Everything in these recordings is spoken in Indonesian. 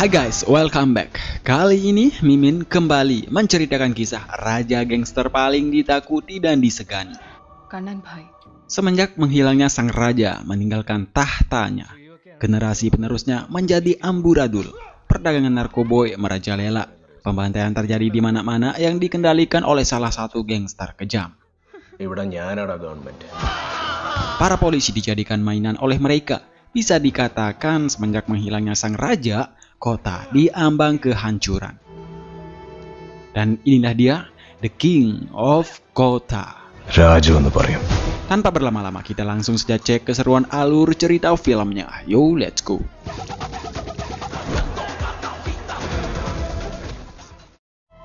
Hai guys, welcome back. Kali ini Mimin kembali menceritakan kisah raja gangster paling ditakuti dan disegani. Kanan Bhai. Semenjak menghilangnya sang raja meninggalkan tahtanya, generasi penerusnya menjadi amburadul. Perdagangan narkoboy merajalela. Pembantaian terjadi di mana-mana yang dikendalikan oleh salah satu gangster kejam. Para polisi dijadikan mainan oleh mereka. Bisa dikatakan semenjak menghilangnya sang raja, kota diambang kehancuran. Dan inilah dia, The King of Kota. Raja എന്ന് പറയും. Tanpa berlama-lama kita langsung saja cek keseruan alur cerita filmnya. Yo, let's go.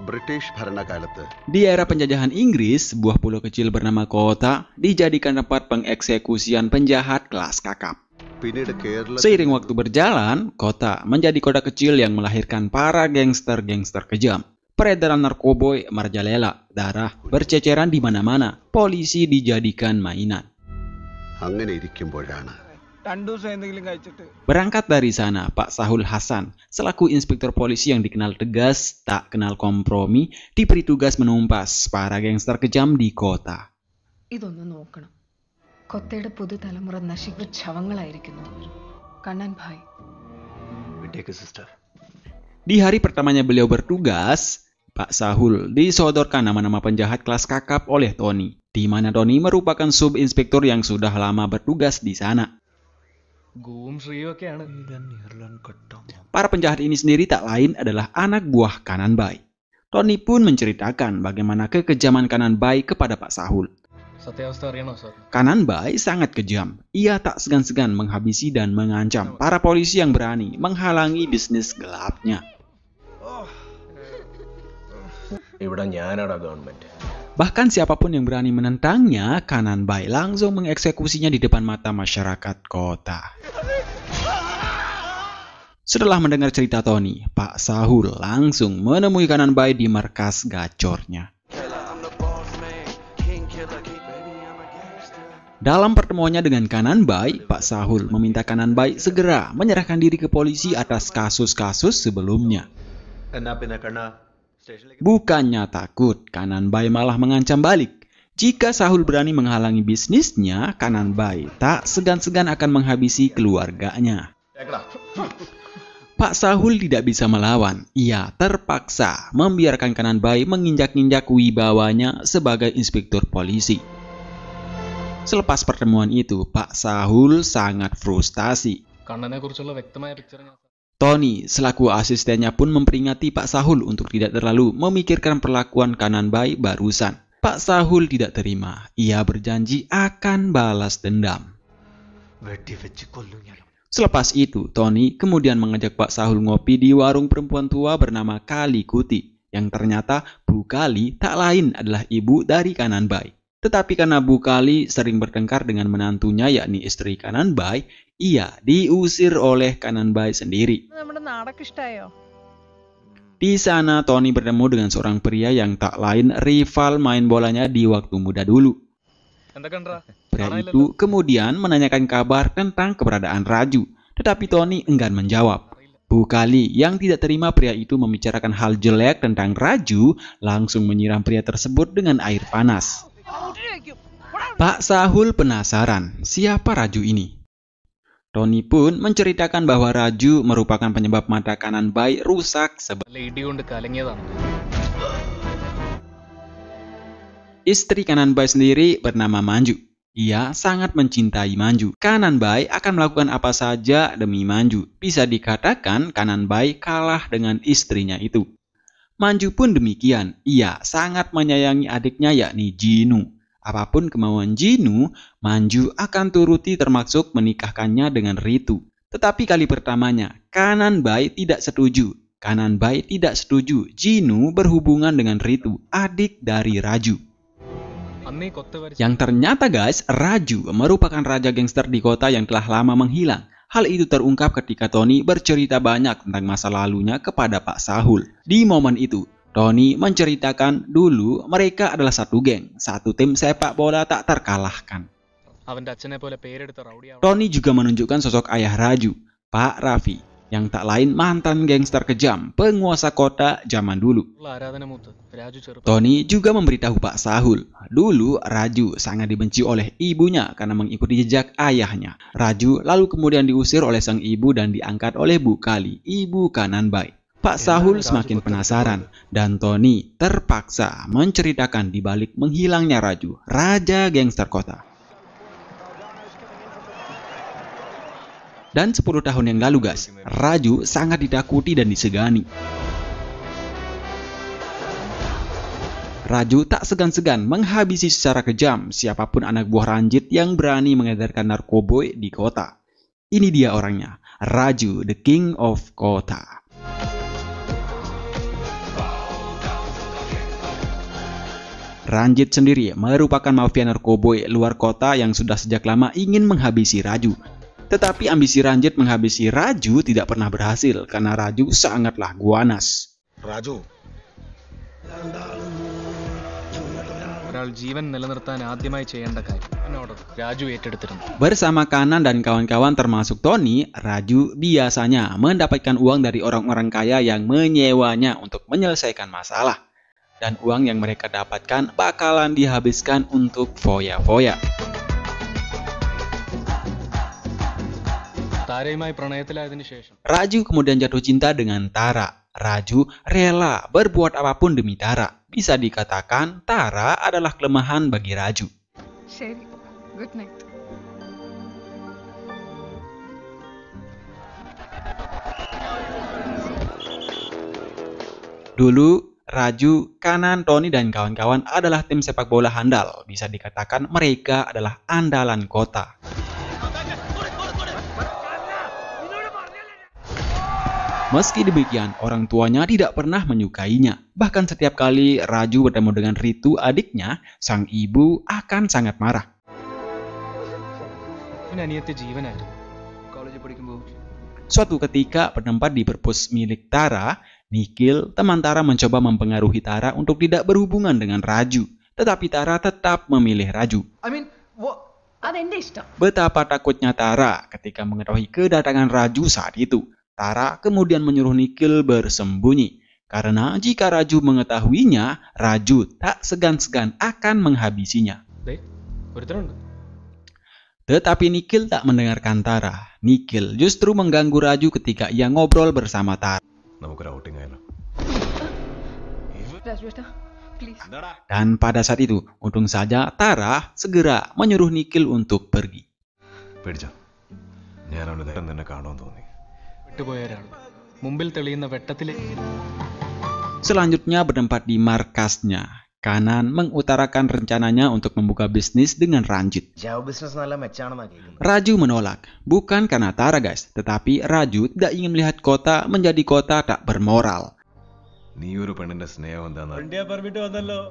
British ഭരണകാലത്ത് Di era penjajahan Inggris, sebuah pulau kecil bernama Kota dijadikan tempat pengeksekusian penjahat kelas kakap. പിന്നീട് Kerala Seiring waktu berjalan, Kota menjadi kota kecil yang melahirkan para gangster-gangster kejam. Peredaran narkoboy merajalela, darah berceceran di mana-mana, polisi dijadikan mainan. അങ്ങനെ ഇരിക്കുമ്പോഴാണ് Berangkat dari sana, Pak Sahul Hasan, selaku inspektur polisi yang dikenal tegas, tak kenal kompromi, diberi tugas menumpas para gangster kejam di kota. ഇതൊന്ന് നോക്കണം. കൊത്തയുടെ പുതുതലമുറ നശിക്കുന്ന ശവങ്ങളായിരിക്കുന്നു. കണ്ണൻ bhai. Di hari pertamanya beliau bertugas, Pak Sahul disodorkan nama-nama penjahat kelas kakap oleh Tony, di mana Tony merupakan sub-inspektur yang sudah lama bertugas di sana. Para penjahat ini sendiri tak lain adalah anak buah Kanan Bai. Tony pun menceritakan bagaimana kekejaman Kanan Bai kepada Pak Sahul. Kanan Bai sangat kejam. Ia tak segan-segan menghabisi dan mengancam para polisi yang berani menghalangi bisnis gelapnya. Bahkan siapapun yang berani menentangnya, Kanan Bai langsung mengeksekusinya di depan mata masyarakat kota. Setelah mendengar cerita Tony, Pak Sahul langsung menemui Kanan Bai di markas gacornya. Dalam pertemuannya dengan Kanan Bai, Pak Sahul meminta Kanan Bai segera menyerahkan diri ke polisi atas kasus-kasus sebelumnya. Bukannya takut, Kanan Bai malah mengancam balik. Jika Sahul berani menghalangi bisnisnya, Kanan Bai tak segan-segan akan menghabisi keluarganya. Pak Sahul tidak bisa melawan. Ia terpaksa membiarkan Kanan Bai menginjak-injak wibawanya sebagai inspektur polisi. Selepas pertemuan itu, Pak Sahul sangat frustasi. Tony, selaku asistennya pun memperingati Pak Sahul untuk tidak terlalu memikirkan perlakuan Kanan Bai barusan. Pak Sahul tidak terima. Ia berjanji akan balas dendam. Selepas itu, Tony kemudian mengajak Pak Sahul ngopi di warung perempuan tua bernama Kali Kuti, yang ternyata Bu Kali tak lain adalah ibu dari Kanan Bai. Tetapi karena Bu Kali sering bertengkar dengan menantunya yakni istri Kanan Bai, ia diusir oleh Kanan Bai sendiri. Di sana Tony bertemu dengan seorang pria yang tak lain rival main bolanya di waktu muda dulu. Pria itu kemudian menanyakan kabar tentang keberadaan Raju, tetapi Tony enggan menjawab. Bu Kali yang tidak terima pria itu membicarakan hal jelek tentang Raju, langsung menyiram pria tersebut dengan air panas. Pak Sahul penasaran, siapa Raju ini? Tony pun menceritakan bahwa Raju merupakan penyebab mata Kanan Bai rusak Istri Kanan Bai sendiri bernama Manju. Ia sangat mencintai Manju. Kanan Bai akan melakukan apa saja demi Manju. Bisa dikatakan Kanan Bai kalah dengan istrinya itu. Manju pun demikian. Ia sangat menyayangi adiknya yakni Jinu. Apapun kemauan Jinu, Manju akan turuti termasuk menikahkannya dengan Ritu. Tetapi kali pertamanya, Kanan Bai tidak setuju. Kanan Bai tidak setuju Jinu berhubungan dengan Ritu, adik dari Raju. Yang ternyata guys, Raju merupakan raja gangster di kota yang telah lama menghilang. Hal itu terungkap ketika Tony bercerita banyak tentang masa lalunya kepada Pak Sahul. Di momen itu, Tony menceritakan dulu mereka adalah satu geng, satu tim sepak bola tak terkalahkan. Tony juga menunjukkan sosok ayah Raju, Pak Raffi. yang tak lain mantan gangster kejam, penguasa kota zaman dulu. Tony juga memberitahu Pak Sahul, dulu Raju sangat dibenci oleh ibunya karena mengikuti jejak ayahnya. Raju lalu kemudian diusir oleh sang ibu dan diangkat oleh Bu Kali, ibu Kanan Bai. Pak Sahul semakin penasaran dan Tony terpaksa menceritakan di balik menghilangnya Raju, raja gangster kota. Dan 10 tahun yang lalu guys, Raju sangat ditakuti dan disegani. Raju tak segan-segan menghabisi secara kejam siapapun anak buah Ranjit yang berani mengedarkan narkoboy di kota. Ini dia orangnya, Raju, the king of kota. Ranjit sendiri merupakan mafia narkoboy luar kota yang sudah sejak lama ingin menghabisi Raju. Tetapi ambisi Ranjit menghabisi Raju tidak pernah berhasil karena Raju sangatlah ganas. Raju. Bersama Kanan dan kawan-kawan termasuk Tony, Raju biasanya mendapatkan uang dari orang-orang kaya yang menyewanya untuk menyelesaikan masalah. Dan uang yang mereka dapatkan bakalan dihabiskan untuk foya-foya. Raju kemudian jatuh cinta dengan Tara. Raju rela berbuat apapun demi Tara. Bisa dikatakan Tara adalah kelemahan bagi Raju. ശരി, good night. Dulu, Raju, Kanan, Tony, dan kawan-kawan adalah tim sepak bola handal. Bisa dikatakan mereka adalah andalan kota. Meski demikian, orang tuanya tidak pernah menyukainya. Bahkan setiap kali Raju bertemu dengan Ritu, adiknya, sang ibu akan sangat marah. Suatu ketika bertempat di perpus milik Tara, Nikhil, teman Tara mencoba mempengaruhi Tara untuk tidak berhubungan dengan Raju. Tetapi Tara tetap memilih Raju. അതെന്റെ ഇഷ്ടം. Betapa takutnya Tara ketika mengetahui kedatangan Raju saat itu. Tara kemudian menyuruh Nikhil bersembunyi. Karena jika Raju mengetahuinya, Raju tak segan-segan akan menghabisinya. Tetapi Nikhil tak mendengarkan Tara. Nikhil justru mengganggu Raju ketika ia ngobrol bersama Tara. രാജുവേട്ടാ, please. Dan pada saat itu, untung saja Tara segera menyuruh Nikhil untuk pergi. Selanjutnya bertempat di markasnya. Kanan mengutarakan rencananya untuk membuka bisnis dengan Ranjit. Raju menolak, bukan karena Tara guys, tetapi Raju tidak ingin melihat kota menjadi kota tak bermoral.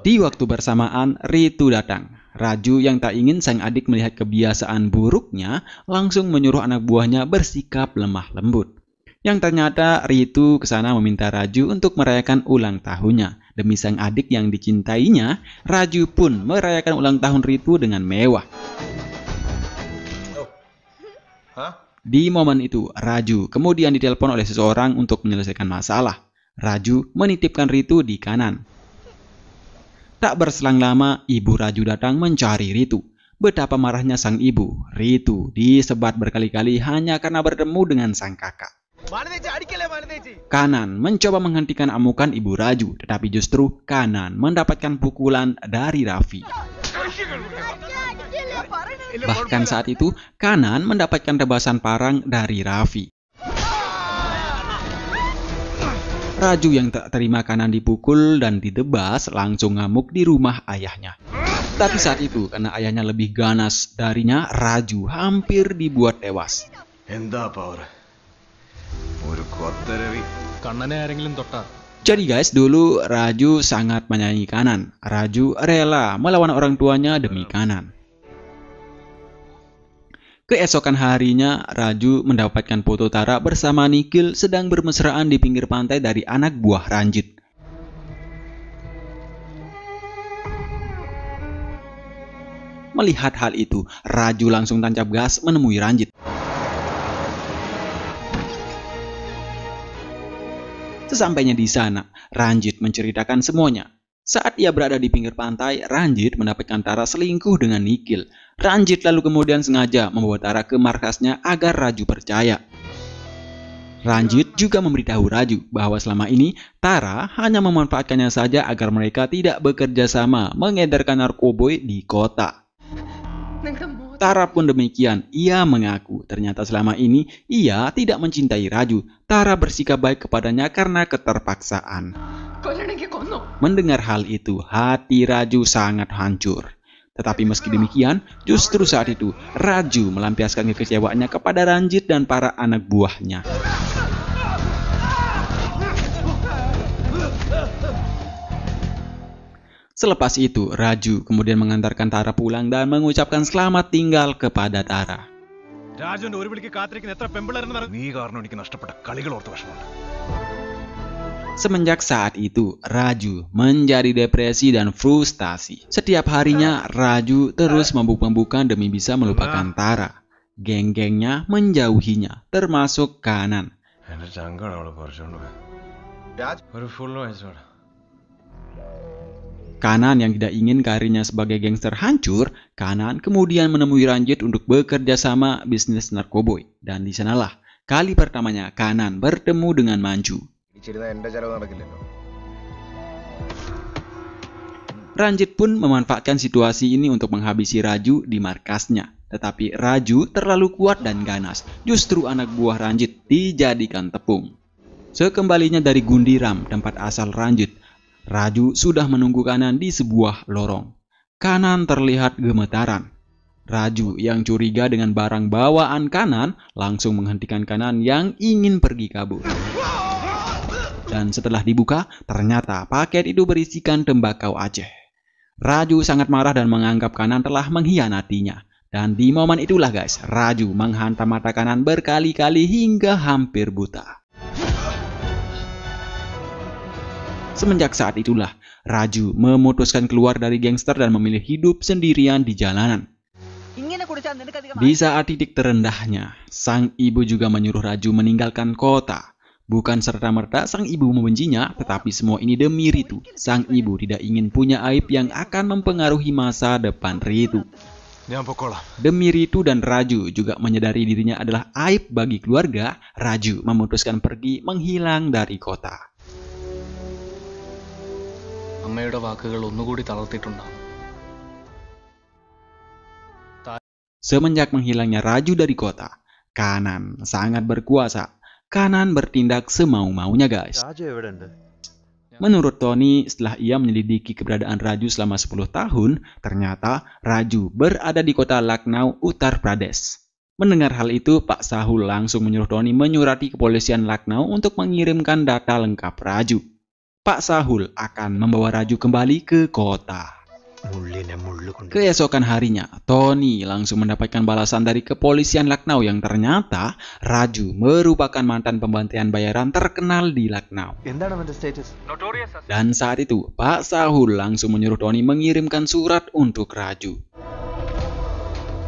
Di waktu bersamaan, Ritu datang. Raju yang tak ingin sang adik melihat kebiasaan buruknya, langsung menyuruh anak buahnya bersikap lemah lembut. Yang ternyata Ritu kesana meminta Raju untuk merayakan ulang tahunnya. Demi sang adik yang dicintainya, Raju pun merayakan ulang tahun Ritu dengan mewah. Di momen itu, Raju kemudian ditelepon oleh seseorang untuk menyelesaikan masalah. Raju menitipkan Ritu di Kanan. Tak berselang lama, ibu Raju datang mencari Ritu. Betapa marahnya sang ibu, Ritu disebat berkali-kali hanya karena bertemu dengan sang kakak. Kanan mencoba menghentikan amukan ibu Raju, tetapi justru Kanan mendapatkan pukulan dari Raffi. Bahkan saat itu, Kanan mendapatkan tebasan parang dari Raffi. Raju yang tak terima Kanan dipukul dan didebas langsung ngamuk di rumah ayahnya. Tapi saat itu, karena ayahnya lebih ganas darinya, Raju hampir dibuat tewas. Jadi guys, dulu Raju sangat menyayangi Kanan. Raju rela melawan orang tuanya demi Kanan. Keesokan harinya, Raju mendapatkan foto Tara bersama Nikhil sedang bermesraan di pinggir pantai dari anak buah Ranjit. Melihat hal itu, Raju langsung tancap gas menemui Ranjit. Sesampainya di sana, Ranjit menceritakan semuanya. Saat ia berada di pinggir pantai, Ranjit mendapatkan Tara selingkuh dengan Nikhil. Ranjit lalu kemudian sengaja membawa Tara ke markasnya agar Raju percaya. Ranjit juga memberitahu Raju bahwa selama ini Tara hanya memanfaatkannya saja agar mereka tidak bekerja sama mengedarkan narkoboy di kota. Tara pun demikian, ia mengaku ternyata selama ini ia tidak mencintai Raju. Tara bersikap baik kepadanya karena keterpaksaan. Mendengar hal itu, hati Raju sangat hancur. Tetapi meski demikian, justru saat itu Raju melampiaskan kekecewaannya kepada Ranjit dan para anak buahnya. Selepas itu, Raju kemudian mengantarkan Tara pulang dan mengucapkan selamat tinggal kepada Tara. Semenjak saat itu, Raju menjadi depresi dan frustasi. Setiap harinya, Raju terus mabuk-mabukan demi bisa melupakan Tara. Geng-gengnya menjauhinya, termasuk Kanan. Kanan yang tidak ingin karirnya sebagai gangster hancur, Kanan kemudian menemui Ranjit untuk bekerja sama bisnis narkoboy. Dan di sanalah kali pertamanya Kanan bertemu dengan Manju. Ranjit pun memanfaatkan situasi ini untuk menghabisi Raju di markasnya. Tetapi Raju terlalu kuat dan ganas. Justru anak buah Ranjit dijadikan tepung. Sekembalinya dari Gundiram, tempat asal Ranjit, Raju sudah menunggu Kanan di sebuah lorong. Kanan terlihat gemetaran. Raju yang curiga dengan barang bawaan Kanan langsung menghentikan Kanan yang ingin pergi kabur. Dan setelah dibuka, ternyata paket itu berisikan tembakau Aceh. Raju sangat marah dan menganggap Kanan telah mengkhianatinya. Dan di momen itulah guys, Raju menghantam mata Kanan berkali-kali hingga hampir buta. Semenjak saat itulah, Raju memutuskan keluar dari gangster dan memilih hidup sendirian di jalanan. Di saat titik terendahnya, sang ibu juga menyuruh Raju meninggalkan kota. Bukan serta-merta sang ibu membencinya, tetapi semua ini demi Ritu. Sang ibu tidak ingin punya aib yang akan mempengaruhi masa depan Ritu. Demi Ritu dan Raju juga menyadari dirinya adalah aib bagi keluarga, Raju memutuskan pergi menghilang dari kota. Semenjak menghilangnya Raju dari kota, Kanan sangat berkuasa. Kanan bertindak semau-maunya guys. Menurut Tony, setelah ia menyelidiki keberadaan Raju selama 10 tahun, ternyata Raju berada di kota Lucknow, Uttar Pradesh. Mendengar hal itu, Pak Sahul langsung menyuruh Tony menyurati kepolisian Lucknow untuk mengirimkan data lengkap Raju. Pak Sahul akan membawa Raju kembali ke kota. Keesokan harinya, Tony langsung mendapatkan balasan dari kepolisian Lucknow yang ternyata Raju merupakan mantan pembantaian bayaran terkenal di Lucknow. Dan saat itu, Pak Sahul langsung menyuruh Tony mengirimkan surat untuk Raju.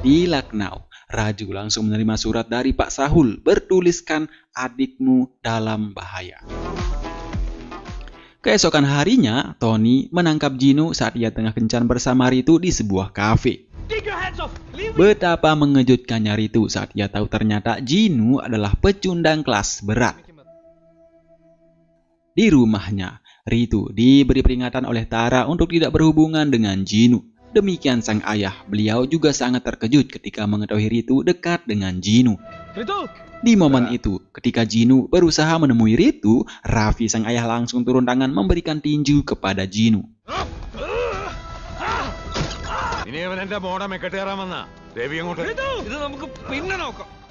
Di Lucknow, Raju langsung menerima surat dari Pak Sahul bertuliskan adikmu dalam bahaya. Keesokan harinya, Tony menangkap Jinu saat ia tengah kencan bersama Ritu di sebuah kafe. Betapa mengejutkannya Ritu saat ia tahu ternyata Jinu adalah pecundang kelas berat. Di rumahnya, Ritu diberi peringatan oleh Tara untuk tidak berhubungan dengan Jinu. Demikian sang ayah, beliau juga sangat terkejut ketika mengetahui Ritu dekat dengan Jinu. Di momen itu, ketika Jinu berusaha menemui Ritu, Raffi sang ayah langsung turun tangan memberikan tinju kepada Jinu.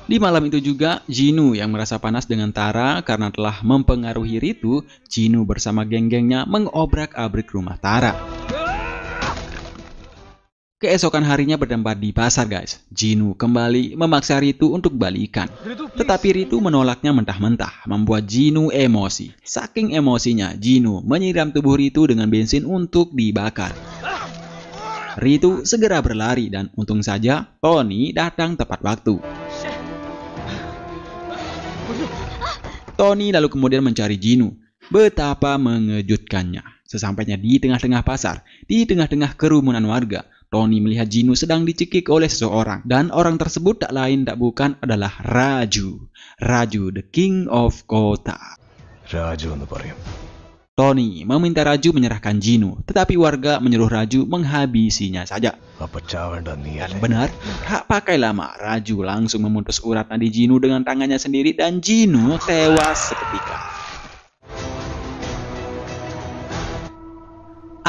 Di malam itu juga, Jinu yang merasa panas dengan Tara karena telah mempengaruhi Ritu, Jinu bersama geng-gengnya mengobrak-abrik rumah Tara. Keesokan harinya bertempat di pasar guys, Jinu kembali memaksa Ritu untuk balikan. Tetapi Ritu menolaknya mentah-mentah, membuat Jinu emosi. Saking emosinya, Jinu menyiram tubuh Ritu dengan bensin untuk dibakar. Ritu segera berlari dan untung saja Tony datang tepat waktu. Tony lalu kemudian mencari Jinu. Betapa mengejutkannya. Sesampainya di tengah-tengah pasar, di tengah-tengah kerumunan warga, Tony melihat Gino sedang dicekik oleh seseorang. Dan orang tersebut tak lain tak bukan adalah Raju. Raju, the king of kota. Raju എന്ന് പറയും. Tony meminta Raju menyerahkan Gino, tetapi warga menyuruh Raju menghabisinya saja. അപ്പൊ ചാവേണ്ട നീ Dan അല്ലേ? benar, tak pakai lama, Raju langsung memutus urat nadi Gino dengan tangannya sendiri dan Gino tewas seketika.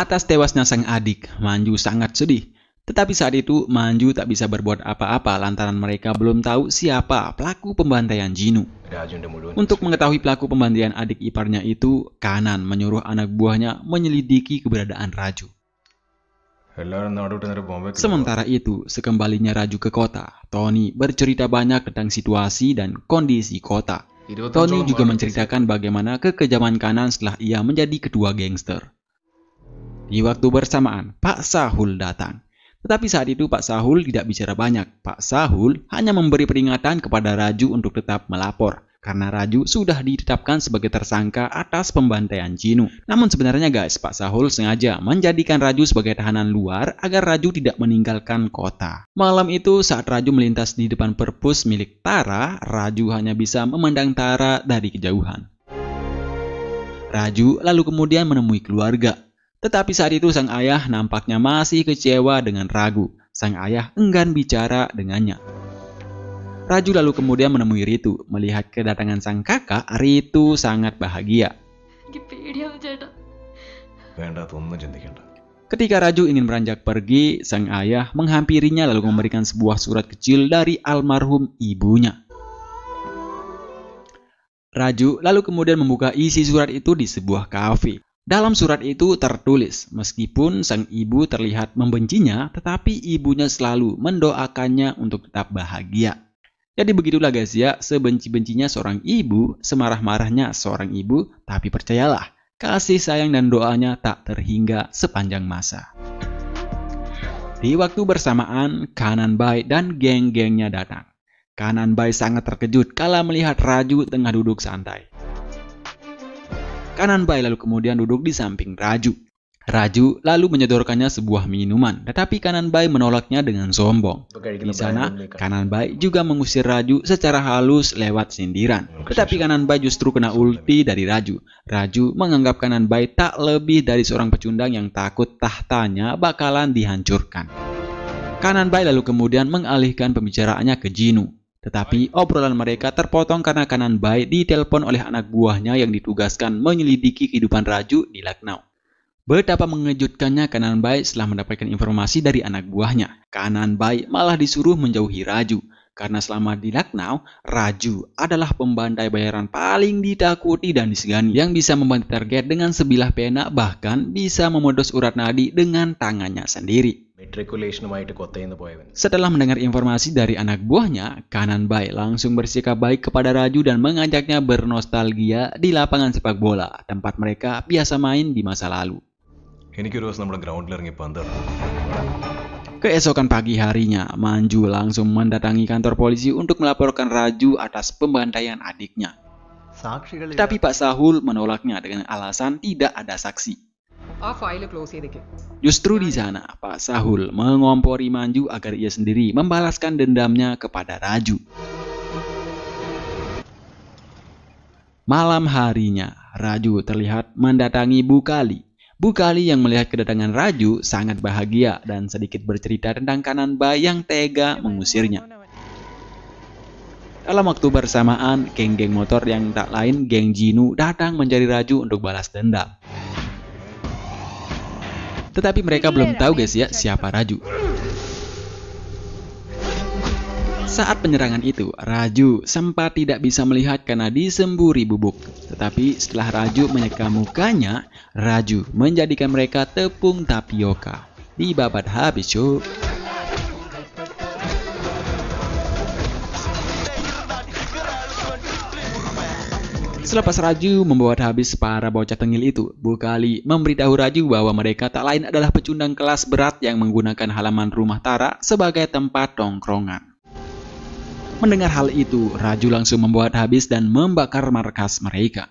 Atas tewasnya sang adik, Manju sangat sedih. Tetapi saat itu, Manju tak bisa berbuat apa-apa lantaran mereka belum tahu siapa pelaku pembantaian Gino. രാജുവിന്റെ മുഴുവൻ Untuk mengetahui pelaku pembantaian adik iparnya itu, Kanan menyuruh anak buahnya menyelidiki keberadaan Raju. എല്ലാവരും നാടോട്ട് നേരെ Bombay Sementara itu, sekembalinya Raju ke kota, Tony bercerita banyak tentang situasi dan kondisi kota. Tony juga menceritakan bagaimana kekejaman Kanan setelah ia menjadi ketua gangster. Di waktu bersamaan, Pak Sahul datang. Tetapi saat itu Pak Sahul tidak bicara banyak. Pak Sahul hanya memberi peringatan kepada Raju untuk tetap melapor. Karena Raju sudah ditetapkan sebagai tersangka atas pembantaian Gino. Namun sebenarnya guys, Pak Sahul sengaja menjadikan Raju sebagai tahanan luar agar Raju tidak meninggalkan kota. Malam itu saat Raju melintas di depan perpus milik Tara, Raju hanya bisa memandang Tara dari kejauhan. Raju lalu kemudian menemui keluarga. Tetapi saat itu sang ayah nampaknya masih kecewa dengan Raju. Sang ayah enggan bicara dengannya. Raju lalu kemudian menemui Ritu. Melihat kedatangan sang kakak, Ritu sangat bahagia. എനിക്ക് പേടിയാവും ചേട്ടാ. വേണ്ടാത്തൊന്നും ചിന്തിക്കണ്ട. Ketika Raju ingin beranjak pergi, sang ayah menghampirinya lalu memberikan sebuah surat kecil dari almarhum ibunya. Raju lalu kemudian membuka isi surat itu di sebuah kafe. Dalam surat itu tertulis, meskipun sang ibu terlihat membencinya, tetapi ibunya selalu mendoakannya untuk tetap bahagia. Jadi begitulah guys ya, sebenci-bencinya seorang ibu, semarah-marahnya seorang ibu, tapi percayalah, kasih sayang dan doanya tak terhingga sepanjang masa. Di waktu bersamaan, Kanan Bai dan geng-gengnya datang. Kanan Bai sangat terkejut kala melihat Raju tengah duduk santai. Kanan Bai lalu kemudian duduk di samping Raju. Raju lalu menyodorkannya sebuah minuman, tetapi Kanan Bai menolaknya dengan sombong. Di sana, Kanan Bai juga mengusir Raju secara halus lewat sindiran. Tetapi Kanan Bai justru kena ulti dari Raju. Raju menganggap Kanan Bai tak lebih dari seorang pecundang yang takut tahtanya bakalan dihancurkan. Kanan Bai lalu kemudian mengalihkan pembicaraannya ke Gino. Tetapi obrolan mereka terpotong karena Kanan Bai ditelepon oleh anak buahnya yang ditugaskan menyelidiki kehidupan Raju di Lucknow. Betapa mengejutkannya Kanan Bai setelah mendapatkan informasi dari anak buahnya. Kanan Bai malah disuruh menjauhi Raju. Karena selama di Lucknow, Raju adalah pembandai bayaran paling ditakuti dan disegani. Yang bisa membantu target dengan sebilah pena, bahkan bisa memutus urat nadi dengan tangannya sendiri. മെട്രിക്കുലേഷനുമായിട്ട് കൊത്തയിൽ നിന്ന് പോയവൻ. Setelah mendengar informasi dari anak buahnya, Kanan Bai langsung bersikap baik kepada Raju dan mengajaknya bernostalgia di lapangan sepak bola, tempat mereka biasa main di masa lalu. എനിക്കൊരു ദിവസം നമ്മുടെ ഗ്രൗണ്ടിൽ ഇറങ്ങി പന്തിറങ്ങും. Keesokan pagi harinya, Manju langsung mendatangi kantor polisi untuk melaporkan Raju atas pembantaian adiknya. സാക്ഷികൾ Tetapi Pak Sahul menolaknya dengan alasan tidak ada saksi. ആ file close ചെയ്തേക്ക്. Justru di sana, Pak Sahul mengompori Manju agar ia sendiri membalaskan dendamnya kepada Raju. Malam harinya, Raju terlihat mendatangi Bukali. Bukali yang melihat kedatangan Raju sangat bahagia dan sedikit bercerita tentang Kanan Bai yang tega mengusirnya. Dalam waktu bersamaan, geng-geng motor yang tak lain geng Gino datang mencari Raju untuk balas dendam. Tetapi mereka belum tahu guys ya siapa Raju. Saat penyerangan itu, Raju sempat tidak bisa melihat karena disemburi bubuk. Tetapi setelah Raju menyeka mukanya, Raju menjadikan mereka tepung tapioka. Dibabat habis cuk. Selepas Raju membuat habis para bocah tengil itu, Bukali memberitahu Raju bahwa mereka tak lain adalah pecundang kelas berat yang menggunakan halaman rumah Tara sebagai tempat tongkrongan. Mendengar hal itu, Raju langsung membuat habis dan membakar markas mereka.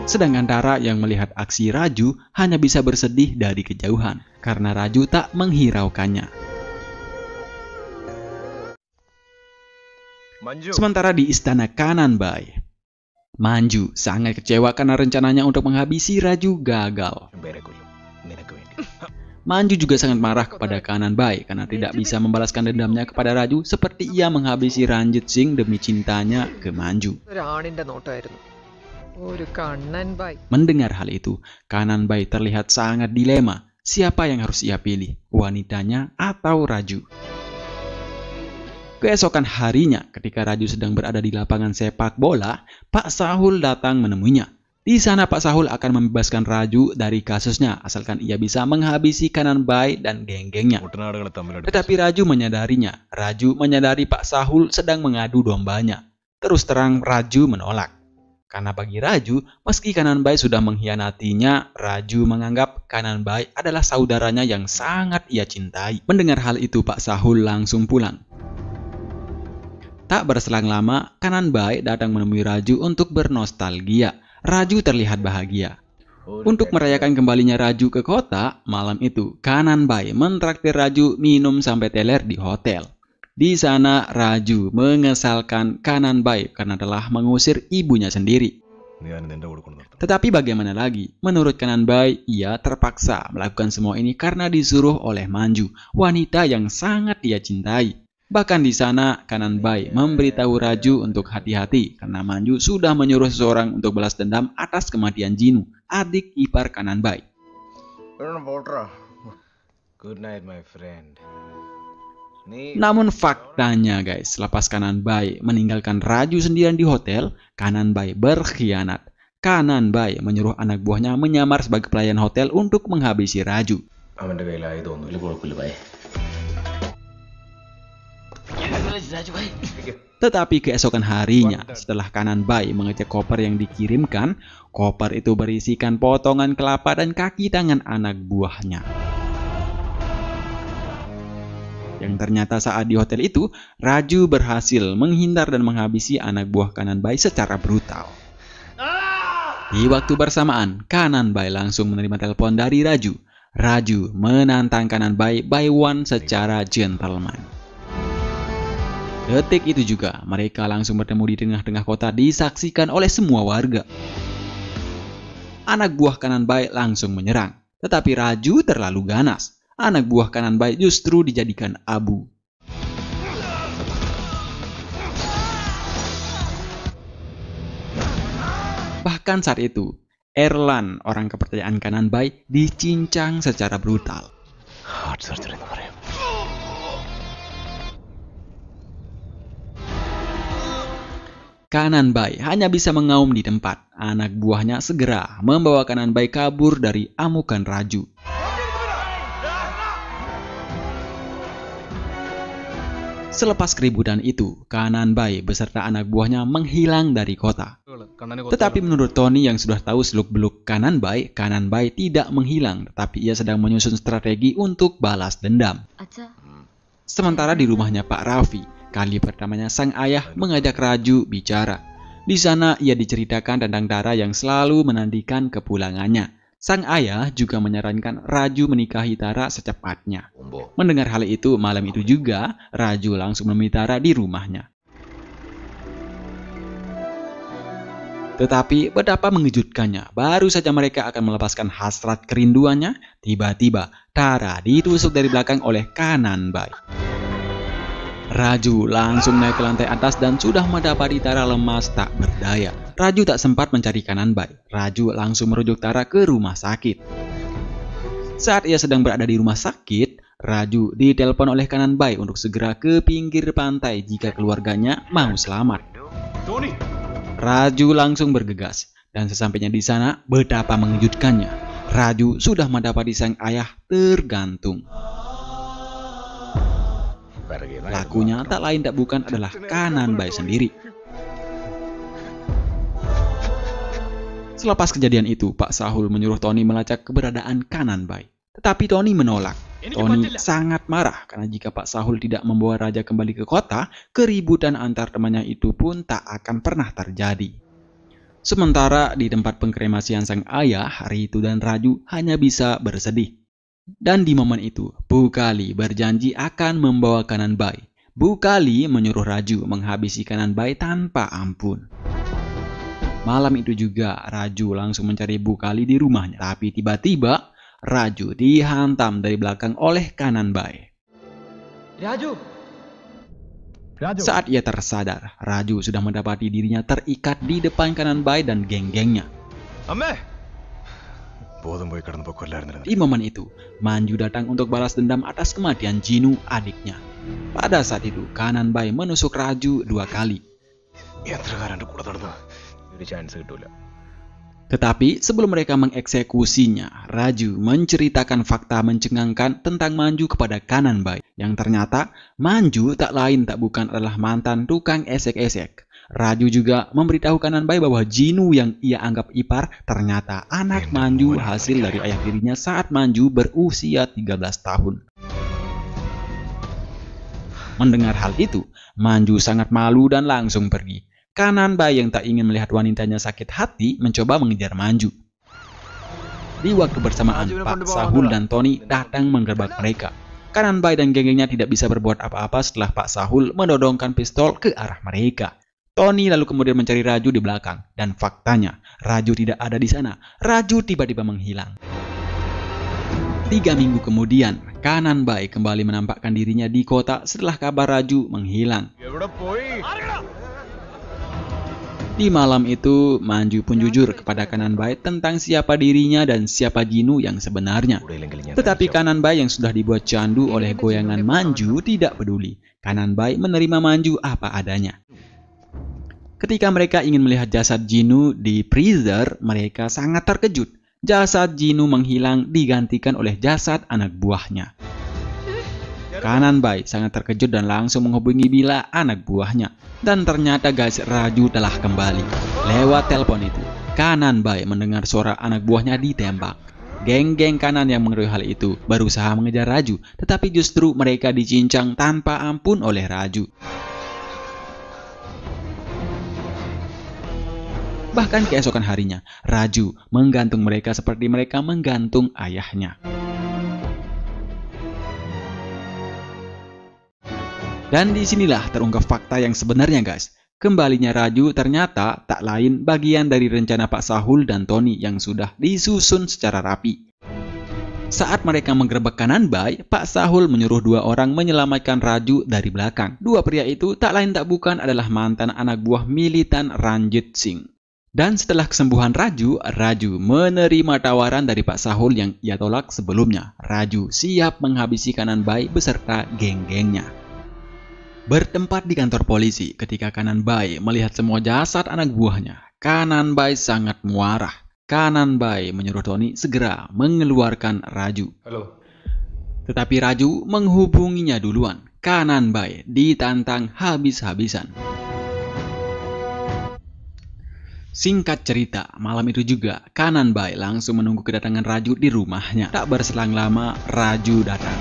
Sedangkan Tara yang melihat aksi Raju hanya bisa bersedih dari kejauhan karena Raju tak menghiraukannya. Manju. Sementara di istana Kananbai, Manju sangat kecewa karena rencananya untuk menghabisi Raju gagal. Manju juga sangat marah kepada Kananbai karena tidak bisa membalaskan dendamnya kepada Raju seperti ia menghabisi Ranjit Singh demi cintanya ke Manju. ഒരാണിന്റെ നോട്ടമായിരുന്നു. ഒരു കണ്ണൻ ബായ്. Mendengar hal itu, Kananbai terlihat sangat dilema. Siapa yang harus ia pilih, wanitanya atau Raju? Keesokan harinya, ketika Raju sedang berada di lapangan sepak bola, Pak Sahul datang menemuinya. Di sana Pak Sahul akan membebaskan Raju dari kasusnya, asalkan ia bisa menghabisi Kananbai dan geng-gengnya. കുട്ടനാടുകളെ തമ്മിലെടുത്ത് Tetapi Raju menyadarinya. Raju menyadari Pak Sahul sedang mengadu dombanya. Terus terang Raju menolak. Karena bagi Raju, meski Kananbai sudah mengkhianatinya, Raju menganggap Kananbai adalah saudaranya yang sangat ia cintai. Mendengar hal itu, Pak Sahul langsung pulang. Tak berselang lama, Kananbai datang menemui Raju untuk bernostalgia. Raju terlihat bahagia. Untuk merayakan kembalinya Raju ke kota, malam itu Kananbai mentraktir Raju minum sampai teler di hotel. Di sana Raju mengesalkan Kananbai karena telah mengusir ibunya sendiri. ഞാൻ നിന്റെ കൂടെ കൊണ്ടു നിർത്താം. Tetapi bagaimana lagi? Menurut Kananbai, ia terpaksa melakukan semua ini karena disuruh oleh Manju, wanita yang sangat ia cintai. Bahkan di sana Kananbai memberitahu Raju untuk hati-hati karena Manju sudah menyuruh seseorang untuk balas dendam atas kematian Jinu, adik ipar Kananbai. Good night, my friend. Namun faktanya guys, selepas Kananbai meninggalkan Raju sendirian di hotel, Kananbai berkhianat. Kananbai menyuruh anak buahnya menyamar sebagai pelayan hotel untuk menghabisi Raju. അവന്റെ കയ്യിൽ ആയതൊന്നുമില്ല, കുഴപ്പമില്ല ഭയ. Tetapi keesokan harinya, setelah Kananbai mengecek koper yang dikirimkan, koper itu berisikan potongan kelapa dan kaki tangan anak buahnya. Yang ternyata saat di hotel itu, Raju berhasil menghindar dan menghabisi anak buah Kananbai secara brutal. Di waktu bersamaan, Kananbai langsung menerima telepon dari Raju. Raju menantang Kananbai by one secara gentleman. Detik itu juga, mereka langsung bertemu di tengah-tengah kota disaksikan oleh semua warga. Anak buah Kananbai langsung menyerang, tetapi Raju terlalu ganas. Anak buah Kananbai justru dijadikan abu. Bahkan saat itu, Erlan, orang kepercayaan Kananbai, dicincang secara brutal. Heart surgery എന്ന് പറയാം. Kananbai hanya bisa mengaum di tempat. Anak buahnya segera membawa Kananbai kabur dari amukan Raju. Selepas keributan itu, Kananbai beserta anak buahnya menghilang dari kota. Tetapi menurut Tony yang sudah tahu seluk-beluk Kananbai, Kananbai tidak menghilang, tetapi ia sedang menyusun strategi untuk balas dendam. Sementara di rumahnya Pak Raffi, kali pertamanya sang ayah mengajak Raju bicara. Di sana ia diceritakan tentang Tara yang selalu menantikan kepulangannya. Sang ayah juga menyarankan Raju menikahi Tara secepatnya. Mendengar hal itu, malam itu juga Raju langsung menemui Tara di rumahnya. Tetapi betapa mengejutkannya, baru saja mereka akan melepaskan hasrat kerinduannya, tiba-tiba Tara ditusuk dari belakang oleh Kananbai. Raju langsung naik ke lantai atas dan sudah mendapati Tara lemas tak berdaya. Raju tak sempat mencari Kananbai. Raju langsung merujuk Tara ke rumah sakit. Saat ia sedang berada di rumah sakit, Raju ditelepon oleh Kananbai untuk segera ke pinggir pantai jika keluarganya mau selamat. Tony. Raju langsung bergegas, dan sesampainya di sana, betapa mengejutkannya. Raju sudah mendapati sang ayah tergantung. Lakunya tak lain tak bukan adalah Kananbai sendiri. Selepas kejadian itu, Pak Sahul menyuruh Tony melacak keberadaan Kananbai. Tetapi Tony menolak. Tony sangat marah karena jika Pak Sahul tidak membawa raja kembali ke kota, keributan antar temannya itu pun tak akan pernah terjadi. Sementara di tempat pengkremasian sang ayah, Ritu dan Raju hanya bisa bersedih. Dan di momen itu, Bu Kali berjanji akan membawa Kanan Bai. Bu Kali menyuruh Raju menghabisi Kanan Bai tanpa ampun. Malam itu juga, Raju langsung mencari Bu Kali di rumahnya. Tapi tiba-tiba, Raju dihantam dari belakang oleh Kanan Bai. Raju! Saat ia tersadar, Raju sudah mendapati dirinya terikat di depan Kanan Bai dan geng-gengnya. Di momen itu, Manju datang untuk balas dendam atas kematian Jinu, adiknya. Pada saat itu, Kanan Bai menusuk Raju 2 kali. Tetapi sebelum mereka mengeksekusinya, Raju menceritakan fakta mencengangkan tentang Manju kepada Kanan Bai. Yang ternyata, Manju tak lain tak bukan adalah mantan tukang esek-esek. Raju juga memberitahu Kanan Bai bahwa Jinu yang ia anggap ipar ternyata anak Manju hasil dari ayah dirinya saat Manju berusia 13 tahun. Mendengar hal itu, Manju sangat malu dan langsung pergi. Kanan Bai yang tak ingin melihat wanitanya sakit hati mencoba mengejar Manju. Di waktu bersamaan, Pak Sahul dan Tony datang menggerbek mereka. Kanan Bai dan geng-gengnya tidak bisa berbuat apa-apa setelah Pak Sahul menodongkan pistol ke arah mereka. Tony lalu kemudian mencari Raju di belakang. Dan faktanya, Raju tidak ada di sana. Raju tiba-tiba menghilang. 3 minggu kemudian, Kanan Bai kembali menampakkan dirinya di kota setelah kabar Raju menghilang. Di malam itu, Manju pun jujur kepada Kanan Bai tentang siapa dirinya dan siapa Jinu yang sebenarnya. Tetapi Kanan Bai yang sudah dibuat candu oleh goyangan Manju tidak peduli. Kanan Bai menerima Manju apa adanya. Ketika mereka ingin melihat jasad Jinu di freezer, mereka sangat terkejut. Jasad Jinu menghilang digantikan oleh jasad anak buahnya. Kanan Bai sangat terkejut dan langsung menghubungi Bila, anak buahnya. Dan ternyata guys, Raju telah kembali. Lewat telepon itu, Kanan Bai mendengar suara anak buahnya ditembak. Geng-geng Kanan yang mengetahui hal itu berusaha mengejar Raju, tetapi justru mereka dicincang tanpa ampun oleh Raju. Bahkan keesokan harinya, Raju menggantung mereka seperti mereka menggantung ayahnya. Dan disinilah terungkap fakta yang sebenarnya guys. Kembalinya Raju ternyata tak lain bagian dari rencana Pak Sahul dan Tony yang sudah disusun secara rapi. Saat mereka menggerebek Kanan Bai, Pak Sahul menyuruh 2 orang menyelamatkan Raju dari belakang. 2 pria itu tak lain tak bukan adalah mantan anak buah militan Ranjit Singh. Dan setelah kesembuhan Raju, Raju menerima tawaran dari Pak Sahul yang ia tolak sebelumnya. Raju siap menghabisi Kanan Bai beserta geng-gengnya. Bertempat di kantor polisi, ketika Kanan Bai melihat semua jasad anak buahnya, Kanan Bai sangat muarah. Kanan Bai menyuruh Tony segera mengeluarkan Raju. Halo. Tetapi Raju menghubunginya duluan. Kanan Bai ditantang habis-habisan. Singkat cerita, malam itu juga Kanan Bai langsung menunggu kedatangan Raju di rumahnya. Tak berselang lama, Raju datang.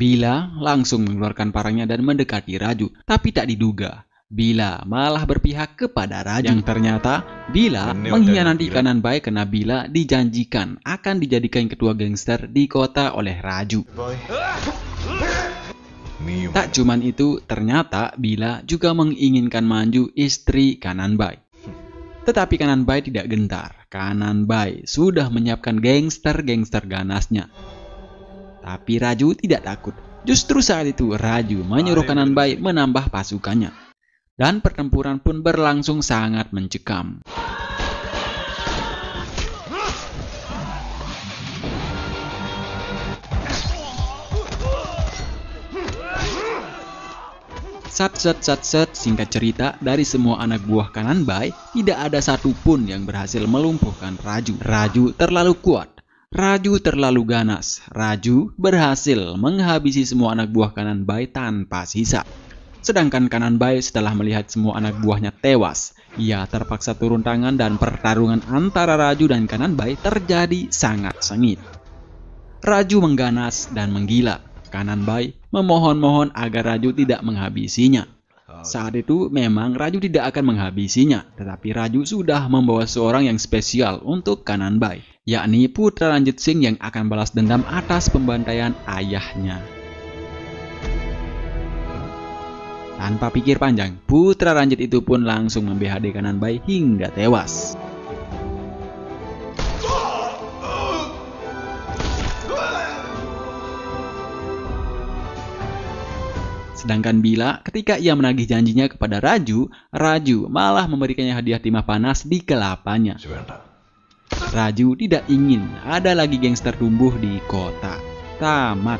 Bila langsung mengeluarkan parangnya dan mendekati Raju, tapi tak diduga, Bila malah berpihak kepada Raju. Yang ternyata, Bila mengkhianati Kanan Bai karena Bila dijanjikan akan dijadikan ketua gangster di kota oleh Raju. Tak cuman itu, ternyata Bila juga menginginkan Manju istri Kanan Bai. Tetapi Kanan Bai tidak gentar. Kanan Bai sudah menyiapkan gangster-gangster ganasnya. Tapi Raju tidak takut. Justru saat itu Raju menyuruh Kanan Bai menambah pasukannya. Dan pertempuran pun berlangsung sangat mencekam. Sat, singkat cerita, dari semua anak buah Kanan Bai, tidak ada satupun yang berhasil melumpuhkan Raju. Raju terlalu kuat. Raju terlalu ganas. Raju berhasil menghabisi semua anak buah Kanan Bai tanpa sisa. Sedangkan Kanan Bai setelah melihat semua anak buahnya tewas, ia terpaksa turun tangan dan pertarungan antara Raju dan Kanan Bai terjadi sangat sengit. Raju mengganas dan menggila. Kanan Bai memohon-mohon agar Raju tidak menghabisinya. Saat itu memang Raju tidak akan menghabisinya, tetapi Raju sudah membawa seorang yang spesial untuk Kananbai, yakni putra Ranjit Singh yang akan balas dendam atas pembantaian ayahnya. Tanpa pikir panjang, putra Ranjit itu pun langsung memBHD Kananbai hingga tewas. Sedangkan Bila, ketika ia menagih janjinya kepada Raju, Raju malah memberikannya hadiah timah panas di kelapanya. Raju tidak ingin ada lagi gangster tumbuh di kota. Tamat.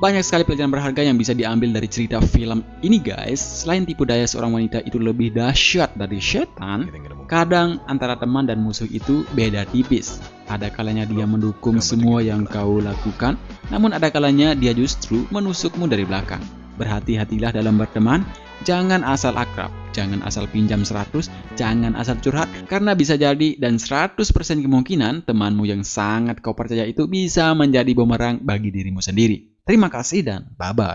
Banyak sekali pelajaran berharga yang bisa diambil dari cerita film ini guys. Selain tipu daya seorang wanita itu lebih dahsyat dari setan, kadang antara teman dan musuh itu beda tipis. Ada kalanya dia mendukung semua yang kau lakukan, namun ada kalanya dia justru menusukmu dari belakang. Berhati-hatilah dalam berteman, jangan asal akrab, jangan asal pinjam 100, jangan asal curhat, karena bisa jadi dan 100% kemungkinan temanmu yang sangat kau percaya itu bisa menjadi bumerang bagi dirimu sendiri. Terima kasih dan bye-bye.